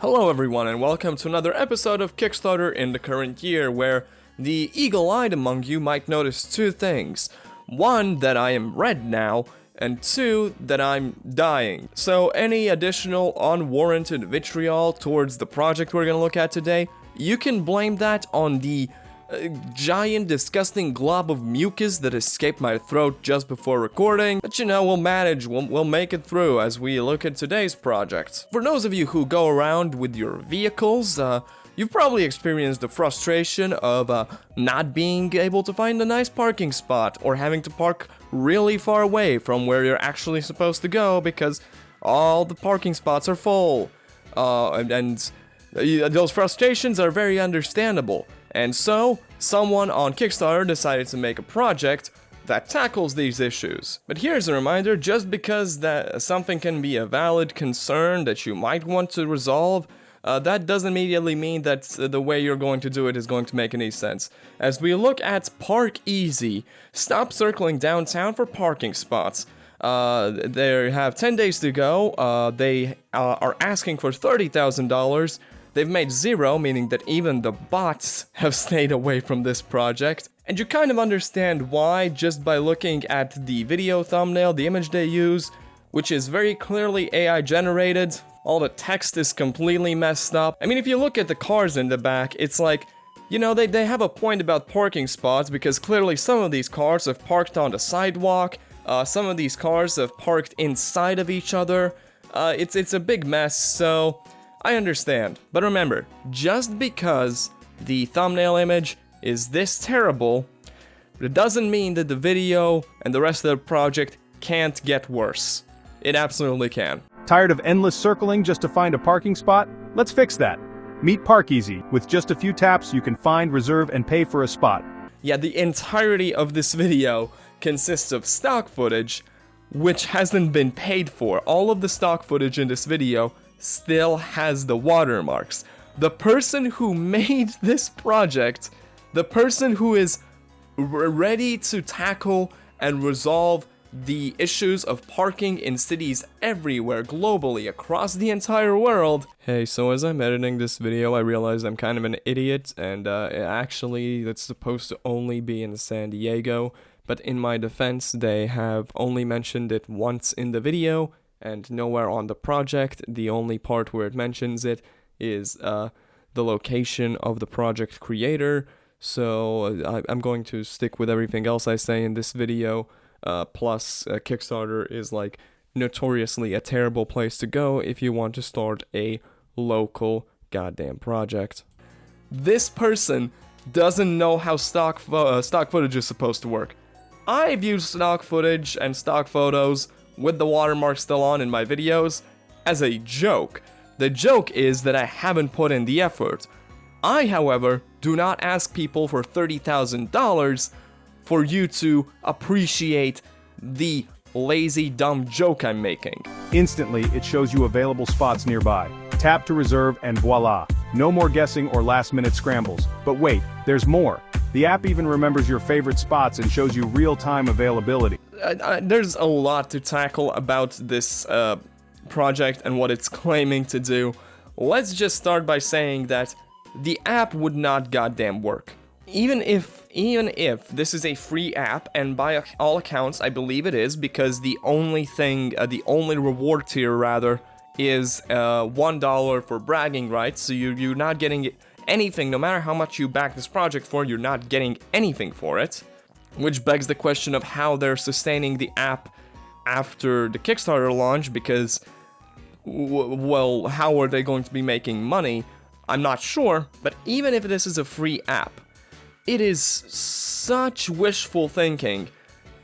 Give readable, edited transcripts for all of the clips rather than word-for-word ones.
Hello everyone and welcome to another episode of Kickstarter in the current year, where the eagle-eyed among you might notice two things. One, that I am red now, and two, that I'm dying. So any additional unwarranted vitriol towards the project we're gonna look at today, you can blame that on the giant disgusting glob of mucus that escaped my throat just before recording, but you know, we'll manage, we'll make it through as we look at today's project. For those of you who go around with your vehicles, you've probably experienced the frustration of not being able to find a nice parking spot, or having to park really far away from where you're actually supposed to go because all the parking spots are full. And those frustrations are very understandable. And so, someone on Kickstarter decided to make a project that tackles these issues. But here's a reminder, just because that something can be a valid concern that you might want to resolve, that doesn't immediately mean that the way you're going to do it is going to make any sense. As we look at Park Easy, stop circling downtown for parking spots. They have 10 days to go. They are asking for $30,000. They've made zero, meaning that even the bots have stayed away from this project. And you kind of understand why just by looking at the video thumbnail, the image they use, which is very clearly AI generated. All the text is completely messed up. I mean, if you look at the cars in the back, it's like, you know, they have a point about parking spots, because clearly some of these cars have parked on the sidewalk, some of these cars have parked inside of each other. It's a big mess, so I understand. But remember, just because the thumbnail image is this terrible, it doesn't mean that the video and the rest of the project can't get worse. It absolutely can. Tired of endless circling just to find a parking spot? Let's fix that. Meet Park Easy. With just a few taps, you can find, reserve, and pay for a spot. Yeah, the entirety of this video consists of stock footage, which hasn't been paid for. All of the stock footage in this video still has the watermarks. The person who made this project, the person who is ready to tackle and resolve the issues of parking in cities everywhere, globally, across the entire world. Hey, so as I'm editing this video, I realized I'm kind of an idiot, and actually, it's supposed to only be in San Diego, but in my defense, they have only mentioned it once in the video, and nowhere on the project. The only part where it mentions it is the location of the project creator, so I'm going to stick with everything else I say in this video. Plus, Kickstarter is like notoriously a terrible place to go if you want to start a local goddamn project. This person doesn't know how stock footage is supposed to work. I've used stock footage and stock photos with the watermark still on in my videos as a joke. The joke is that I haven't put in the effort. I, however, do not ask people for $30,000 for you to appreciate the lazy, dumb joke I'm making. Instantly, it shows you available spots nearby. Tap to reserve and voila. No more guessing or last-minute scrambles. But wait, there's more. The app even remembers your favorite spots and shows you real-time availability. There's a lot to tackle about this project and what it's claiming to do. Let's just start by saying that the app would not goddamn work. Even if this is a free app, and by all accounts I believe it is, because the only reward tier rather, is $1 for bragging rights, so you're not getting anything. No matter how much you back this project for, you're not getting anything for it. Which begs the question of how they're sustaining the app after the Kickstarter launch, because, well, how are they going to be making money? I'm not sure, but even if this is a free app, it is such wishful thinking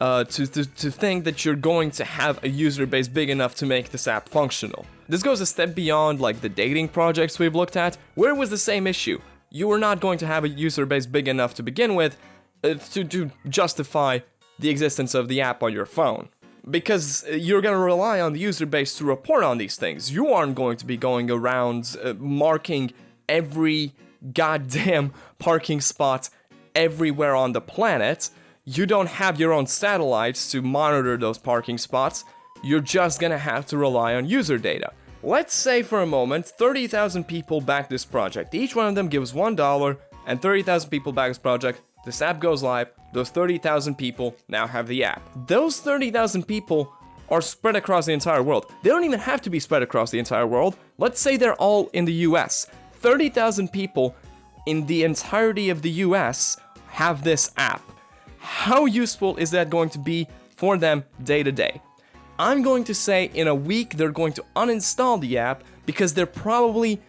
to think that you're going to have a user base big enough to make this app functional. This goes a step beyond like the dating projects we've looked at, where it was the same issue. You were not going to have a user base big enough to begin with to justify the existence of the app on your phone. Because you're going to rely on the user base to report on these things. You aren't going to be going around marking every goddamn parking spot everywhere on the planet. You don't have your own satellites to monitor those parking spots. You're just gonna have to rely on user data. let's say for a moment 30,000 people back this project. Each one of them gives $1, and 30,000 people back this project. This app goes live. Those 30,000 people now have the app. Those 30,000 people are spread across the entire world. They don't even have to be spread across the entire world. Let's say they're all in the US. 30,000 people in the entirety of the US have this app. How useful is that going to be for them day to day? I'm going to say in a week they're going to uninstall the app because they're probably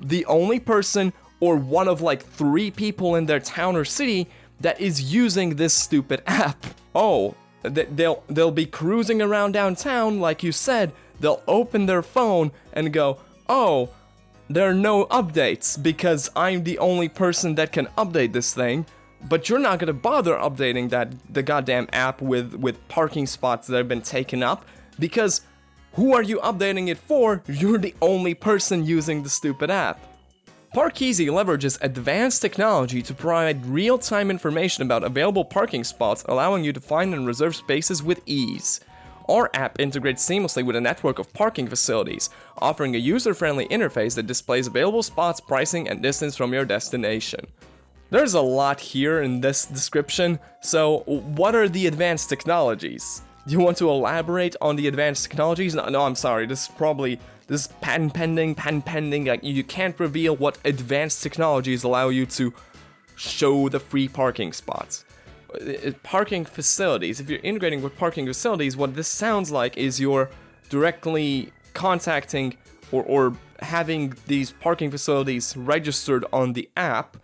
the only person or one of like 3 people in their town or city that is using this stupid app. Oh, they'll be cruising around downtown, like you said. They'll open their phone and go, oh, there are no updates because I'm the only person that can update this thing. But you're not gonna bother updating the goddamn app with parking spots that have been taken up, because who are you updating it for? You're the only person using the stupid app. Parkeasy leverages advanced technology to provide real-time information about available parking spots, allowing you to find and reserve spaces with ease. Our app integrates seamlessly with a network of parking facilities, offering a user-friendly interface that displays available spots, pricing, and distance from your destination. There's a lot here in this description, so what are the advanced technologies? Do you want to elaborate on the advanced technologies? No, I'm sorry, this is patent pending, like, you can't reveal what advanced technologies allow you to show the free parking spots. Parking facilities, if you're integrating with parking facilities, what this sounds like is you're directly contacting or having these parking facilities registered on the app.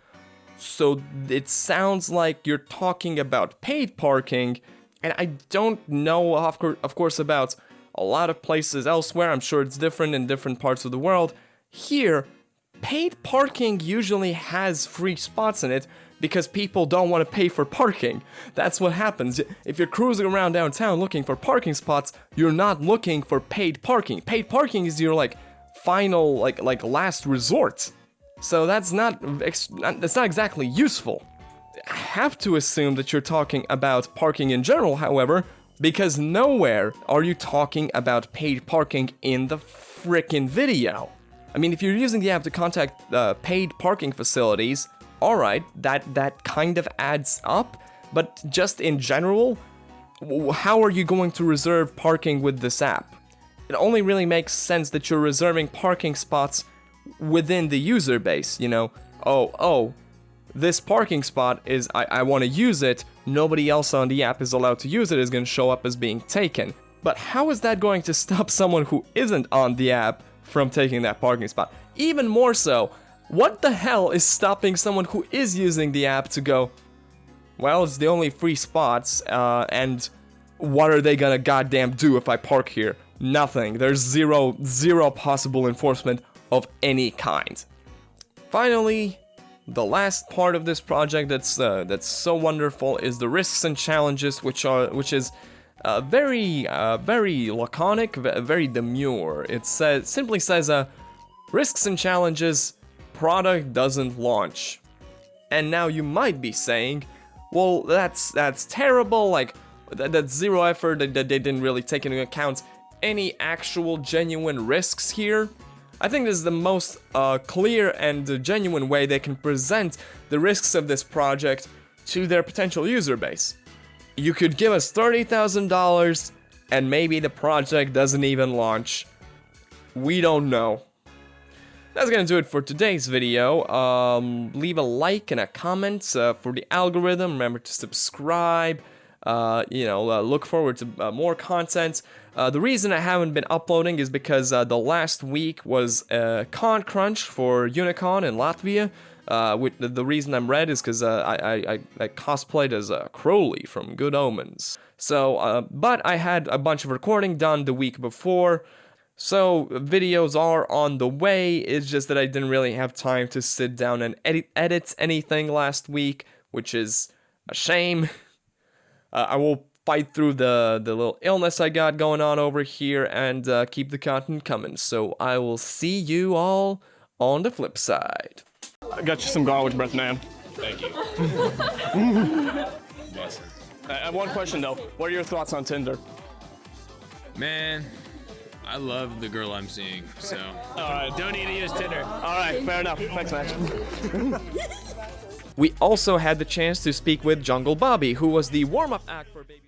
So it sounds like you're talking about paid parking, and I don't know, of course, about a lot of places elsewhere. I'm sure it's different in different parts of the world. Here, paid parking usually has free spots in it because people don't want to pay for parking. That's what happens. If you're cruising around downtown looking for parking spots, you're not looking for paid parking. Paid parking is your final last resort. So that's not exactly useful. I have to assume that you're talking about parking in general, however, because nowhere are you talking about paid parking in the frickin' video. I mean, if you're using the app to contact paid parking facilities, alright, that kind of adds up, but just in general, how are you going to reserve parking with this app? It only really makes sense that you're reserving parking spots within the user base, you know. Oh, this parking spot is, I want to use it, nobody else on the app is allowed to use it, is going to show up as being taken. But how is that going to stop someone who isn't on the app from taking that parking spot? Even more so, what the hell is stopping someone who is using the app to go, well, it's the only free spots, and what are they gonna goddamn do if I park here? Nothing. There's zero possible enforcement of any kind. Finally, the last part of this project that's so wonderful is the risks and challenges, which is very laconic, very demure. It simply says risks and challenges, product doesn't launch. And now you might be saying, well, that's terrible. Like that's zero effort. That they didn't really take into account any actual genuine risks here. I think this is the most clear and genuine way they can present the risks of this project to their potential user base. You could give us $30,000 and maybe the project doesn't even launch. We don't know. That's gonna do it for today's video. Leave a like and a comment for the algorithm. Remember to subscribe. Look forward to more content. The reason I haven't been uploading is because the last week was con crunch for Unicon in Latvia. The reason I'm red is because I cosplayed as Crowley from Good Omens. So, but I had a bunch of recording done the week before. So videos are on the way. It's just that I didn't really have time to sit down and edit anything last week, which is a shame. I will fight through the little illness I got going on over here and keep the content coming. So I will see you all on the flip side. I got you some garlic breath, man. Thank you. Yes. I have one question though. What are your thoughts on Tinder? Man, I love the girl I'm seeing, so. Alright, don't need to use Tinder. Alright, fair enough. Thanks, man. We also had the chance to speak with Jungle Bobby, who was the warm-up act for Baby.